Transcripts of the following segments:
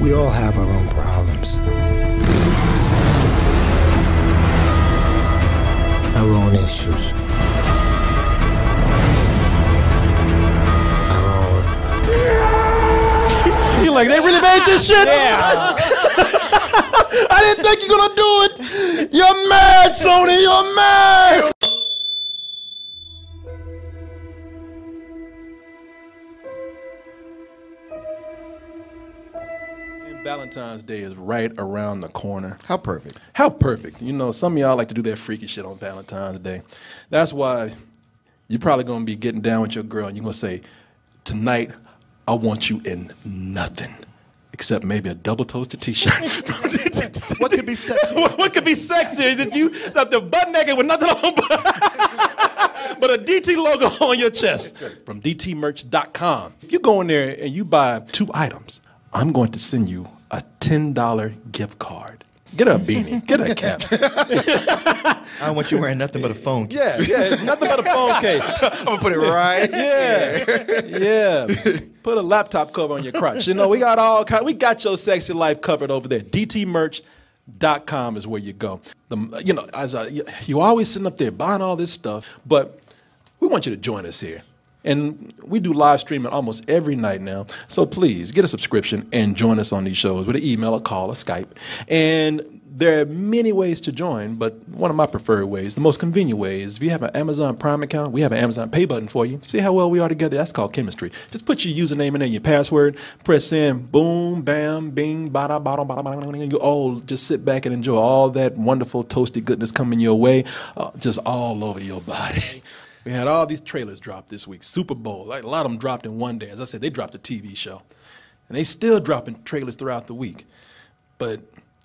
We all have our own problems. Our own issues. Our own. You like, they really made this shit? Yeah. I didn't think you're gonna do it. You're mad, Sony. You're mad. Valentine's Day is right around the corner. How perfect. How perfect. You know, some of y'all like to do that freaky shit on Valentine's Day. That's why you're probably going to be getting down with your girl and you're going to say, tonight, I want you in nothing except maybe a double toasted t-shirt. What could be sexy? What could be sexier than you up there butt naked with nothing on but a DT logo on your chest from dtmerch.com. If you go in there and you buy 2 items, I'm going to send you a $10 gift card. Get a beanie. Get a cap. I don't want you wearing nothing but a phone case. Yeah, nothing but a phone case. I'm going to put it right Yeah. Put a laptop cover on your crotch. You know, we got your sexy life covered over there. dtmerch.com is where you go. You always sitting up there buying all this stuff, but we want you to join us here. And we do live streaming almost every night now. So please get a subscription and join us on these shows with an email, a call, a Skype. And there are many ways to join, but one of my preferred ways, the most convenient way, is if you have an Amazon Prime account, we have an Amazon Pay button for you. See how well we are together? That's called chemistry. Just put your username in there, your password, press send, boom, bam, bing, bada, bada, bada, bada, and you all just sit back and enjoy all that wonderful toasty goodness coming your way, just all over your body. We had all these trailers dropped this week. Super Bowl, like a lot of them dropped in one day. As I said, they dropped a TV show. And they still dropping trailers throughout the week. But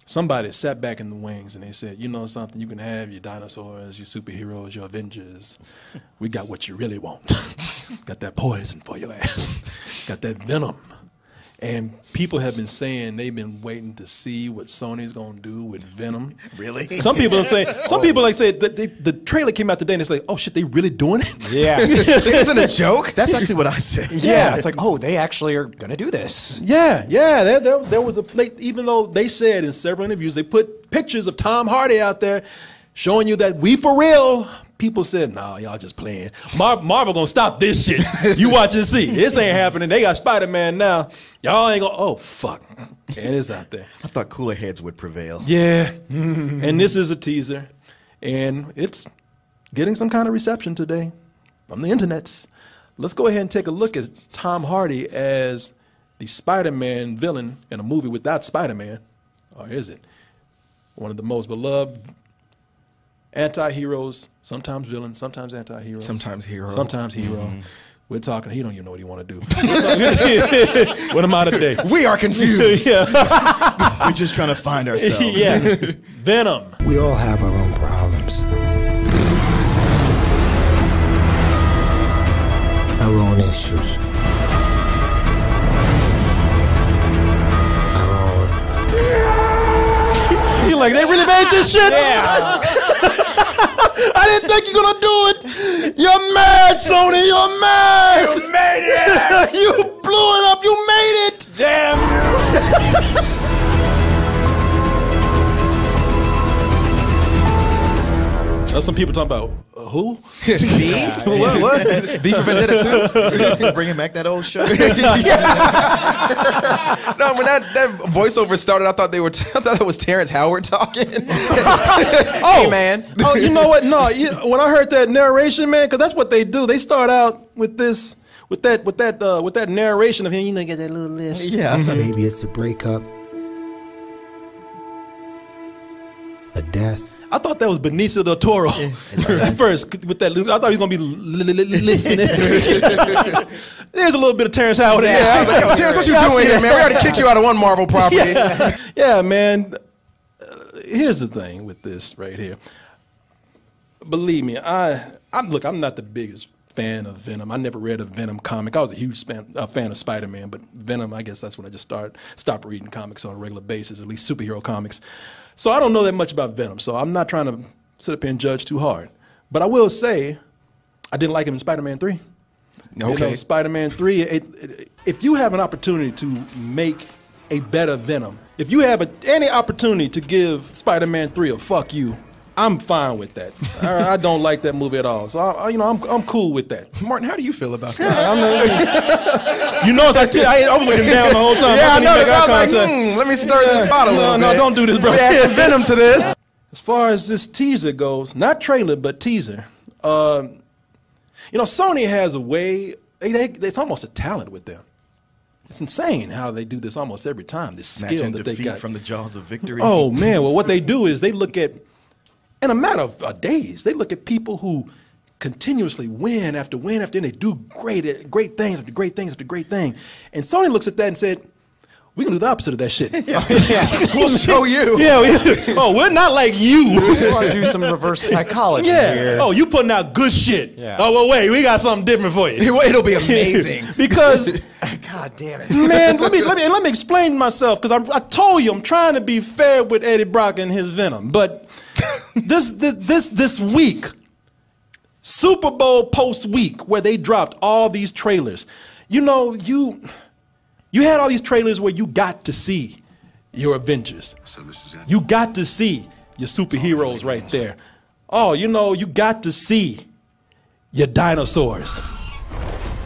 somebody sat back in the wings and they said, you know something, you can have your dinosaurs, your superheroes, your Avengers. We got what you really want. Got that poison for your ass. Got that Venom. And people have been saying they've been waiting to see what Sony's gonna do with Venom. Really? Some people say the trailer came out today and it's like, oh shit, they really doing it? Yeah. This isn't a joke? That's actually what I said. Yeah, it's like, oh, they actually are gonna do this. Yeah. There was even though they said in several interviews they put pictures of Tom Hardy out there showing you that we for real. People said, nah, y'all just playing. Marvel gonna stop this shit. You watch and see. This ain't happening. They got Spider-Man now. Y'all ain't gonna, oh, fuck. And it's out there. I thought cooler heads would prevail. Yeah. And this is a teaser. And it's getting some kind of reception today from the internets. Let's go ahead and take a look at Tom Hardy as the Spider-Man villain in a movie without Spider-Man. Or is it? One of the most beloved anti-heroes, sometimes villains, sometimes anti-heroes. Sometimes hero. Sometimes hero. Mm-hmm. We're talking, he don't even know what he want to do. What am I today? We are confused. Yeah. We're just trying to find ourselves. Yeah. Venom. We all have our own problems. Our own issues. Our own. You like, they really made this shit? Yeah. I didn't think you're gonna do it. You're mad, Sony. You're mad. You made it. You blew it up. You made it. Damn you. Some people talking about who? Me? What? V for Vendetta 2? Bringing back that old show. No, when that voiceover started, I thought it was Terrence Howard talking. Hey, man. Oh, you know what? No, when I heard that narration, man, because that's what they do. They start out with this, with that narration of him. You know, get that little list. Yeah. Maybe it's a breakup, a death. I thought that was Benicio del Toro at first with that. I thought he was gonna be listening. There's a little bit of Terrence Howard. Yeah, I was like, yo, Terrence, what you doing here, man? We already kicked you out of one Marvel property. Yeah, man. Here's the thing with this right here. Believe me, I'm not the biggest fan of Venom. I never read a Venom comic. I was a huge fan of Spider-Man, but Venom, I guess that's when I just stopped reading comics on a regular basis, at least superhero comics. So I don't know that much about Venom, so I'm not trying to sit up here and judge too hard. But I will say, I didn't like him in Spider-Man 3. Okay. You know, Spider-Man 3, if you have an opportunity to make a better Venom. If you have any opportunity to give Spider-Man 3 a fuck you, I'm fine with that. I don't like that movie at all. So I'm cool with that. Martin, how do you feel about that? You know, I was looking down the whole time. Yeah, I know. I was like, let me stir this pot a little bit. No, don't do this, bro. We add Venom to this. As far as this teaser goes, not trailer, but teaser. Sony has a way. It's almost a talent with them. It's insane how they do this almost every time. This skill that they got from the jaws of victory. Oh man! Well, what they do is they look at, in a matter of days, they look at people who continuously win after win after, and they do great things after great things after great thing. And Sony looks at that and said, "We can do the opposite of that shit. We'll show you. We're not like you. We want to do some reverse psychology here. Oh, you putting out good shit. Yeah. Oh, well, wait, we got something different for you. It'll be amazing. Because, God damn it, man, let me explain myself. Because I told you I'm trying to be fair with Eddie Brock and his Venom. But this week, Super Bowl post week, where they dropped all these trailers, you had all these trailers where you got to see your Avengers. You got to see your superheroes right there. Oh, you got to see your dinosaurs.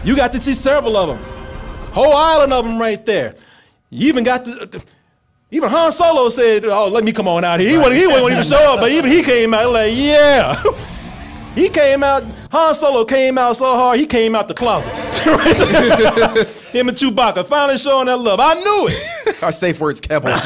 You got to see several of them. Whole island of them right there. You even got to... Even Han Solo said, "Oh, let me come on out here." He wouldn't even show up, but even he came out like, yeah. He came out, Han Solo came out so hard, he came out the closet. Him and Chewbacca finally showing that love. I knew it. Our safe word's Kebble.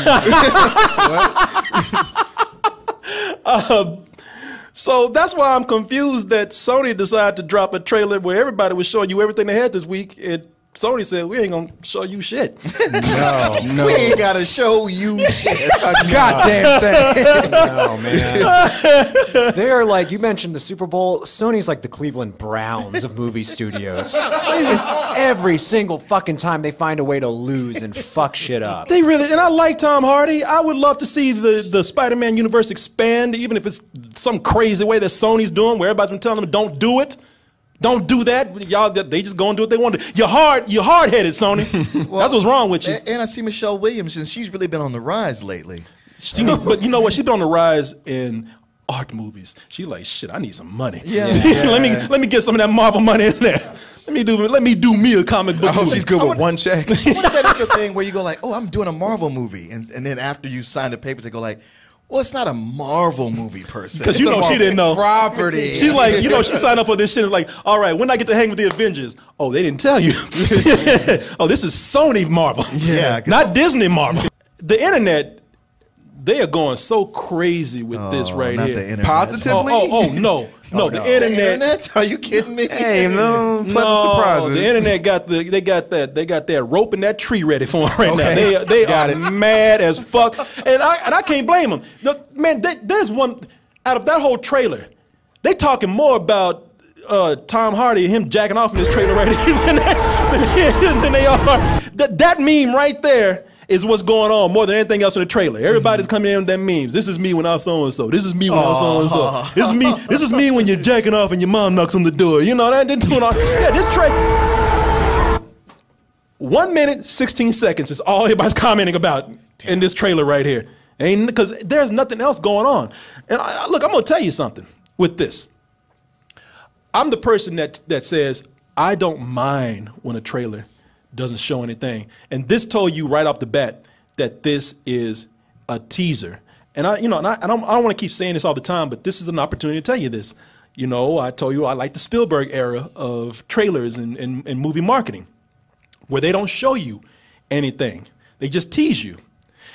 So that's why I'm confused that Sony decided to drop a trailer where everybody was showing you everything they had this week. And Sony said, "We ain't gonna show you shit." No. We ain't gotta show you shit. Goddamn thing. Oh man, they are like, you mentioned the Super Bowl. Sony's like the Cleveland Browns of movie studios. Every single fucking time they find a way to lose and fuck shit up. They really, and I like Tom Hardy. I would love to see the Spider-Man universe expand, even if it's some crazy way that Sony's doing, where everybody's been telling them, "Don't do it. Don't do that." Y'all, they just go and do what they want to. You're hard-headed, Sony. That's what's wrong with you. And I see Michelle Williams, and she's really been on the rise lately. But you know what? She's been on the rise in art movies. She like, shit, I need some money. Yeah. let me get some of that Marvel money in there. Let me do me a comic book. I hope movie. she's good with one check. I wonder if that is a thing where you go like, "Oh, I'm doing a Marvel movie," and then after you sign the papers, they go like, "Well, it's not a Marvel movie per se." Because she didn't know. Property. She like, she signed up for this shit. It's like, all right, when I get to hang with the Avengers? Oh, they didn't tell you. Oh, this is Sony Marvel. Yeah. Not Disney Marvel. The internet, they are going so crazy with this right not here. the internet. Positively? No, the internet. Are you kidding me? Hey, no pleasant No, surprises. the internet got that rope and that tree ready for them right now. Okay. They are mad as fuck, and I can't blame them. Man, there's one out of that whole trailer. They talking more about Tom Hardy and him jacking off in this trailer right here than they are. That meme right there is what's going on more than anything else in the trailer. Everybody's coming in with that memes. This is me when I was so and so. This is me when I was so and so. This is me. This is me when you're jacking off and your mom knocks on the door. You know that they're doing all. Yeah, this trailer. 1 minute, 16 seconds is all everybody's commenting about in this trailer right here. Ain't because there's nothing else going on. And look, I'm gonna tell you something with this. I'm the person that says I don't mind when a trailer doesn't show anything. And this told you right off the bat that this is a teaser. And I don't want to keep saying this all the time, but this is an opportunity to tell you this. I told you I like the Spielberg era of trailers and movie marketing, where they don't show you anything. They just tease you.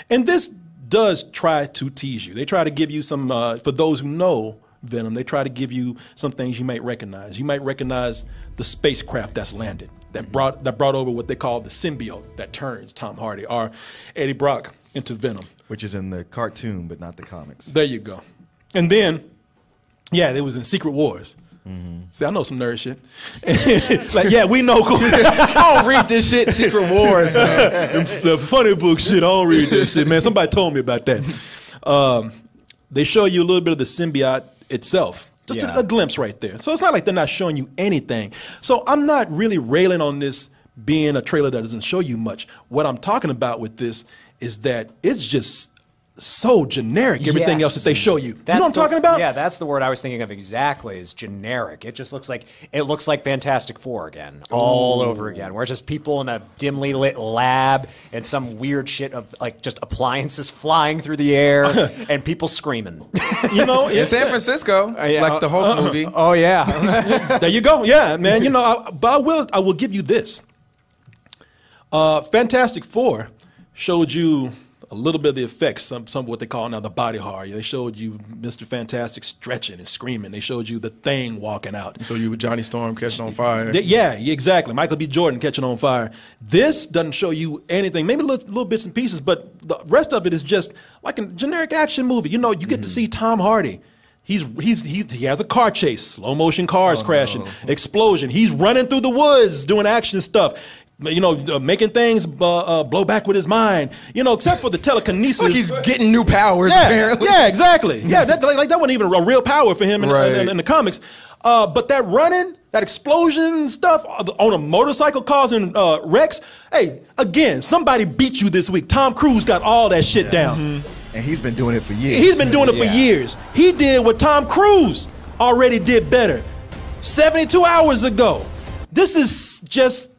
And this does try to tease you. They try to give you some, for those who know Venom, they try to give you some things you might recognize. You might recognize the spacecraft that's landed, that brought over what they call the symbiote that turns Tom Hardy or Eddie Brock into Venom. Which is in the cartoon, but not the comics. There you go. And then, yeah, it was in Secret Wars. Mm-hmm. See, I know some nerd shit. Like, yeah, we know. I don't read this shit, Secret Wars. The funny book shit, I don't read this shit, man. Somebody told me about that. They show you a little bit of the symbiote itself. Just a glimpse right there. So it's not like they're not showing you anything. So I'm not really railing on this being a trailer that doesn't show you much. What I'm talking about with this is that it's just so generic, everything else that they show you. You know what I'm talking about? Yeah, that's the word I was thinking of exactly, is generic. It just looks like Fantastic Four again, all over again. Where it's just people in a dimly lit lab and some weird shit of like just appliances flying through the air and people screaming. You know, In San Francisco, like the Hulk movie. Oh yeah. there you go. Yeah, man. You know, but I will give you this. Fantastic Four showed you a little bit of the effects, some of what they call now the body horror. They showed you Mr. Fantastic stretching and screaming. They showed you the Thing walking out. So you with Johnny Storm catching on fire. Yeah, exactly. Michael B. Jordan catching on fire. This doesn't show you anything, maybe little bits and pieces, but the rest of it is just like a generic action movie. You know, you get to see Tom Hardy. He has a car chase, slow motion cars crashing, explosion. He's running through the woods doing action stuff. You know, making things blow back with his mind. You know, except for the telekinesis. Like he's getting new powers, apparently. Yeah, exactly. Yeah, that wasn't even a real power for him in the comics. But that running, that explosion stuff on a motorcycle causing wrecks. Hey, again, somebody beat you this week. Tom Cruise got all that shit down. And he's been doing it for years. He's been doing it for years. He did what Tom Cruise already did better 72 hours ago. This is just...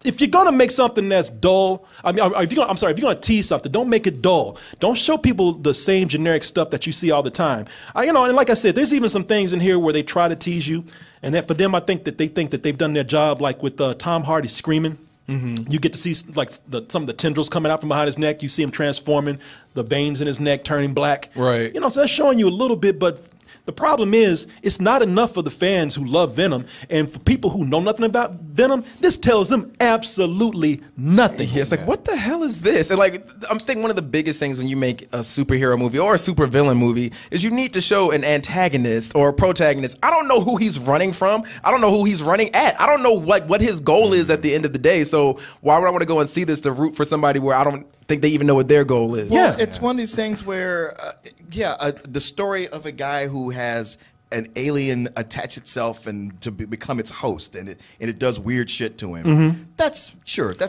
If you're gonna make something that's dull, if you're gonna tease something, don't make it dull. Don't show people the same generic stuff that you see all the time. You know, and like I said, there's even some things in here where they try to tease you, and that for them, I think that they've done their job. Like with Tom Hardy screaming, you get to see like some of the tendrils coming out from behind his neck. You see him transforming, the veins in his neck turning black. Right. You know, so that's showing you a little bit, but. The problem is, it's not enough for the fans who love Venom, and for people who know nothing about Venom, this tells them absolutely nothing. Yeah, it's like, what the hell is this? And like, I'm thinking one of the biggest things when you make a superhero movie or a supervillain movie is you need to show an antagonist or a protagonist. I don't know who he's running from. I don't know who he's running at. I don't know what his goal is at the end of the day. So why would I want to go and see this to root for somebody where I don't think they even know what their goal is? Well, it's one of these things where, the story of a guy who has an alien attach itself and to become its host, and it does weird shit to him. That's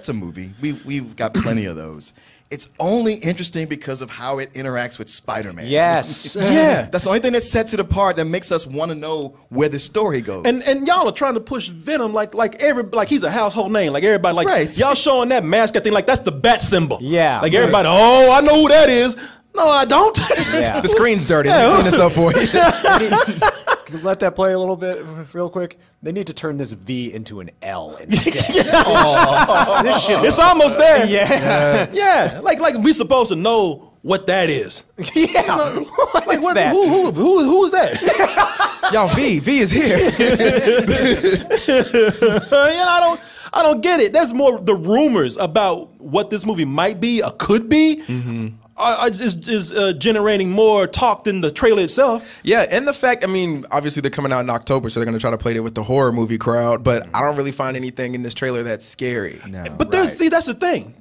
a movie. We've got plenty of those. It's only interesting because of how it interacts with Spider-Man. Yes. Yeah. That's the only thing that sets it apart, that makes us want to know where the story goes. And y'all are trying to push Venom like he's a household name. Like everybody, like y'all showing that mascot thing like that's the bat symbol. Yeah. Like everybody, oh, I know who that is. No, I don't. Yeah. The screen's dirty. Let me clean this up for you. Let that play a little bit real quick. They need to turn this V into an L instead. This shit It's almost there. Yeah. Yeah. Like we supposed to know what that is. Yeah. You know, like What's that? Who is that? Y'all, V is here. You know, I don't get it. That's more the rumors about what this movie might be or could be. Is generating more talk than the trailer itself. Yeah, and the fact, I mean, obviously they're coming out in October, so they're going to try to play it with the horror movie crowd, but I don't really find anything in this trailer that's scary. No, but that's the thing.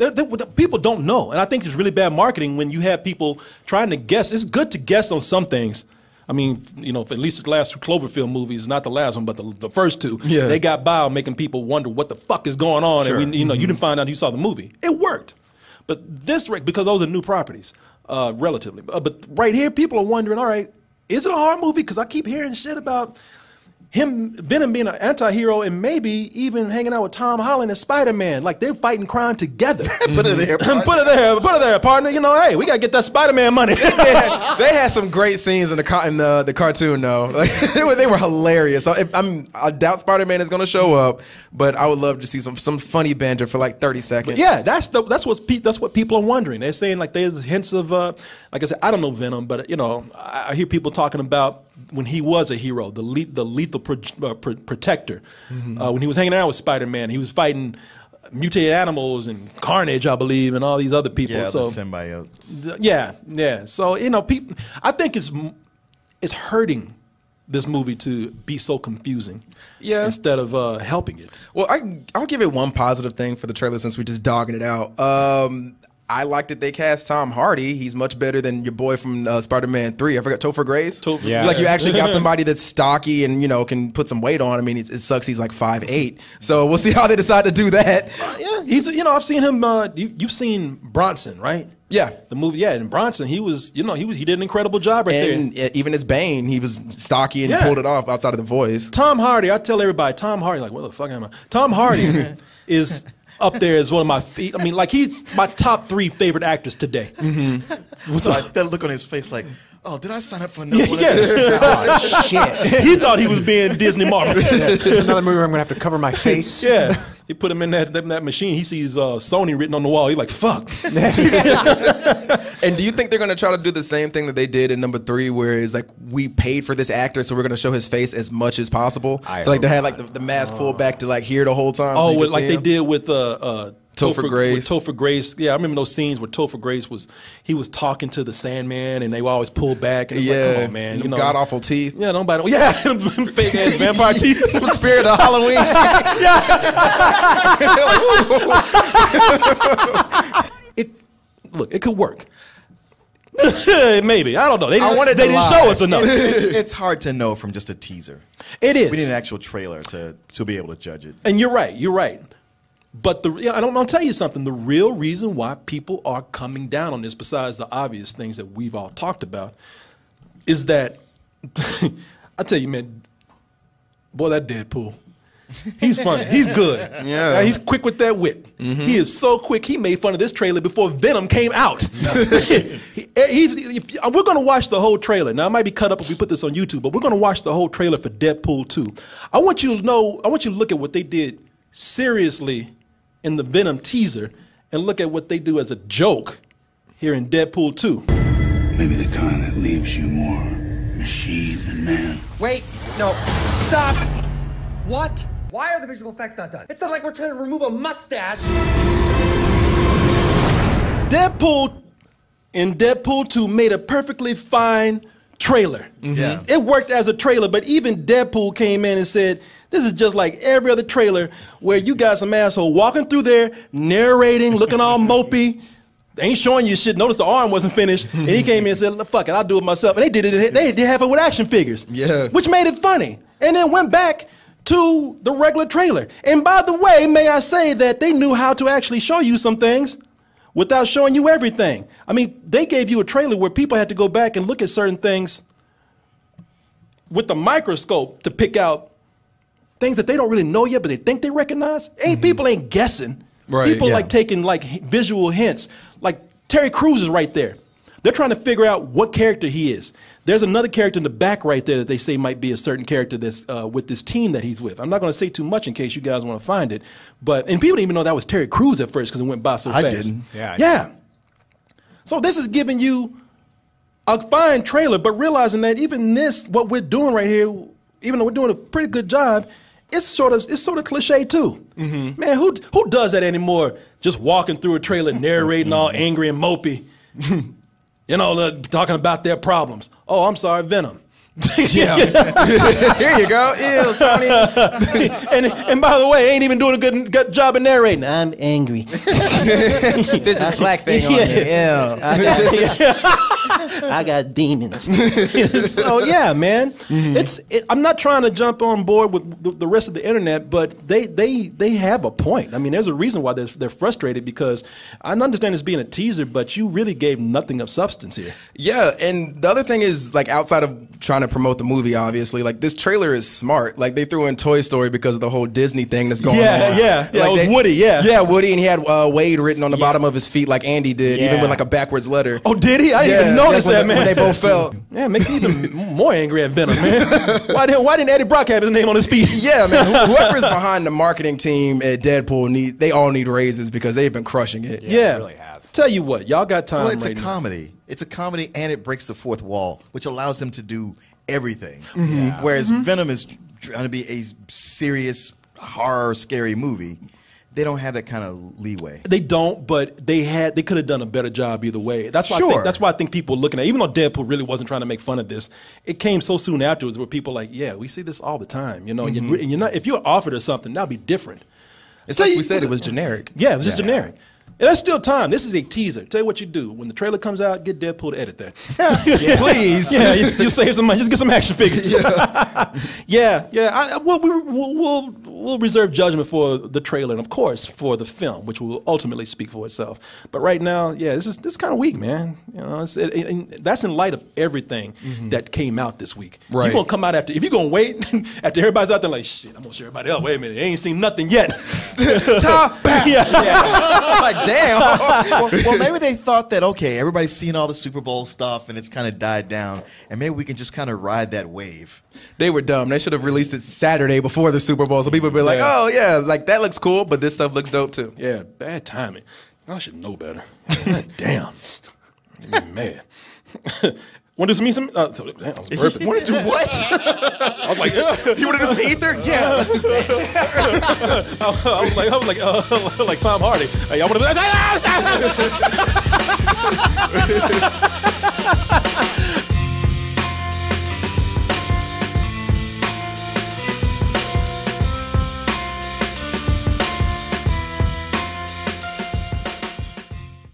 People don't know, and I think it's really bad marketing when you have people trying to guess. It's good to guess on some things. I mean, you know, at least the last two Cloverfield movies, not the last one, but the first two, they got by on making people wonder what the fuck is going on, and you didn't find out you saw the movie. It worked. But this, because those are new properties, relatively. But right here, people are wondering, all right, is it a horror movie? Because I keep hearing shit about Venom being an anti-hero and maybe even hanging out with Tom Holland and Spider-Man. Like they're fighting crime together. Put it there, partner. Put it there, partner. You know, hey, we got to get that Spider-Man money. They had some great scenes in the cartoon, though. Like, they were hilarious. So I doubt Spider-Man is going to show up, but I would love to see some funny banter for like 30 seconds. But yeah, that's what people are wondering. They're saying like there's hints of, like I said, I don't know Venom, but you know, I hear people talking about when he was a hero, the lethal protector. When he was hanging out with Spider-Man, he was fighting mutated animals and Carnage, I believe, and all these other people. Yeah, so the symbiotes. Yeah. So you know, people, I think it's hurting this movie to be so confusing. Yeah. Instead of helping it. Well, I'll give it one positive thing for the trailer since we're just dogging it out. I like that they cast Tom Hardy. He's much better than your boy from Spider-Man 3. I forgot Topher Grace. Yeah. Like you actually got somebody that's stocky and can put some weight on. I mean, it sucks. He's like 5'8". So we'll see how they decide to do that. Yeah, he's I've seen him. You've seen Bronson, right? Yeah. The movie, yeah, and Bronson, he did an incredible job right And there. even as Bane, he was stocky and he pulled it off outside of the voice. Tom Hardy, I tell everybody, Tom Hardy, like, what the fuck am I? Tom Hardy is up there as one of my feet. I mean, like he's my top 3 favorite actors today. So that look on his face, like, oh, did I sign up for another one? Oh, shit. He thought he was being Disney Marvel. This is another movie where I'm going to have to cover my face. Yeah. He put him in that machine. He sees Sony written on the wall. He's like, fuck. And do you think they're going to try to do the same thing that they did in number 3, where it's like, we paid for this actor, so we're going to show his face as much as possible? So like they had like the mask pulled back to like here the whole time. Oh, so like they did with Topher Grace. With Topher Grace. Yeah, I remember those scenes where Topher Grace was talking to the Sandman, and they would always pull back. And like, come on, man. God awful teeth. Yeah, nobody. Yeah, fake ass vampire teeth. Spirit of Halloween. It could work. Maybe, I don't know. They didn't show us enough. It's hard to know from just a teaser. It is. We need an actual trailer to be able to judge it. And you're right. But I'll tell you something. The real reason why people are coming down on this, besides the obvious things that we've all talked about, is that I tell you, man, boy, that Deadpool, he's funny. He's good. Yeah. He's quick with that wit. He is so quick. He made fun of this trailer before Venom came out. We're going to watch the whole trailer. Now, it might be cut up if we put this on YouTube, but we're going to watch the whole trailer for Deadpool 2. I want you to look at what they did seriously in the Venom teaser and look at what they do as a joke here in Deadpool 2. Maybe the kind that leaves you more machine than man. Wait, no, stop! What? Why are the visual effects not done? It's not like we're trying to remove a mustache. Deadpool 2 made a perfectly fine trailer. Yeah. It worked as a trailer, but even Deadpool came in and said, this is just like every other trailer where you got some asshole walking through there, narrating, looking all mopey. They ain't showing you shit. Notice the arm wasn't finished. And he came in and said, fuck it, I'll do it myself. And they did half it with action figures. Yeah. Which made it funny. And then went back to the regular trailer. And by the way, may I say that they knew how to actually show you some things without showing you everything. I mean, they gave you a trailer where people had to go back and look at certain things with the microscope to pick out things that they don't really know yet, but they think they recognize. People ain't guessing. Right, People yeah. like taking like visual hints. Like Terry Crews is right there. They're trying to figure out what character he is. There's another character in the back right there that they say might be a certain character that's with this team that he's with. I'm not going to say too much in case you guys want to find it. And people didn't even know that was Terry Crews at first because it went by so fast. I didn't. Yeah. So this is giving you a fine trailer, but realizing that even this, what we're doing right here, even though we're doing a pretty good job, it's sort of cliche too. Man, who does that anymore? Just walking through a trailer, narrating all angry and mopey, talking about their problems. Oh, I'm sorry, Venom. Yeah. Here you go. Ew, Sonny. and by the way, ain't even doing a good job of narrating. I'm angry. There's this black thing on there. I got demons. So yeah, man, I'm not trying to jump on board with the rest of the internet, but they have a point. I mean, there's a reason why they're frustrated, because I understand it's being a teaser, but you really gave nothing of substance here. Yeah, and the other thing is, like, outside of trying to promote the movie, obviously, like, this trailer is smart. Like, they threw in Toy Story because of the whole Disney thing that's going on. Yeah, like, it was Woody, Yeah, Woody, and he had Wade written on the bottom of his feet like Andy did, even with like a backwards letter. Oh, did he? I didn't even notice that, man. When they both fell. Yeah, it makes me even more angry at Venom, man. Why didn't Eddie Brock have his name on his feet? Yeah, man. Whoever is behind the marketing team at Deadpool, they all need raises because they've been crushing it. Yeah. They really have. Tell you what, y'all got time. Well, it's right a comedy. It's a comedy, and it breaks the fourth wall, which allows them to do everything. Whereas Venom is trying to be a serious, horror, scary movie. They don't have that kind of leeway. They don't, but they could have done a better job either way. That's why that's why I think people are looking at, even though Deadpool really wasn't trying to make fun of this, it came so soon afterwards where people are like, yeah, we see this all the time, and you're not, if you're offered or something, that'd be different. It's like we said, it was generic. Yeah, it was just generic. And that's still time. This is a teaser. Tell you what you do. When the trailer comes out, get Deadpool to edit that. Please. Yeah, you save some money. Just get some action figures. We'll reserve judgment for the trailer and, of course, for the film, which will ultimately speak for itself. But right now, this is kind of weak, man. You know, that's in light of everything that came out this week. Right. You're gonna come out if you're gonna wait after everybody's out there like, shit, I'm gonna show everybody else. Wait a minute, they ain't seen nothing yet. Top back. Like, damn. Well, maybe they thought that, okay, everybody's seen all the Super Bowl stuff and it's kind of died down, and maybe we can just kind of ride that wave. They were dumb. They should have released it Saturday before the Super Bowl, so people would be like, "Oh yeah, like that looks cool, but this stuff looks dope too." Yeah, bad timing. I should know better. God damn, I'm mad. Want to do some? Damn, that was perfect. Want to do what? I was like, You want to do some ether? Yeah, let's do that. I was like Tom Hardy. Hey, y'all want to?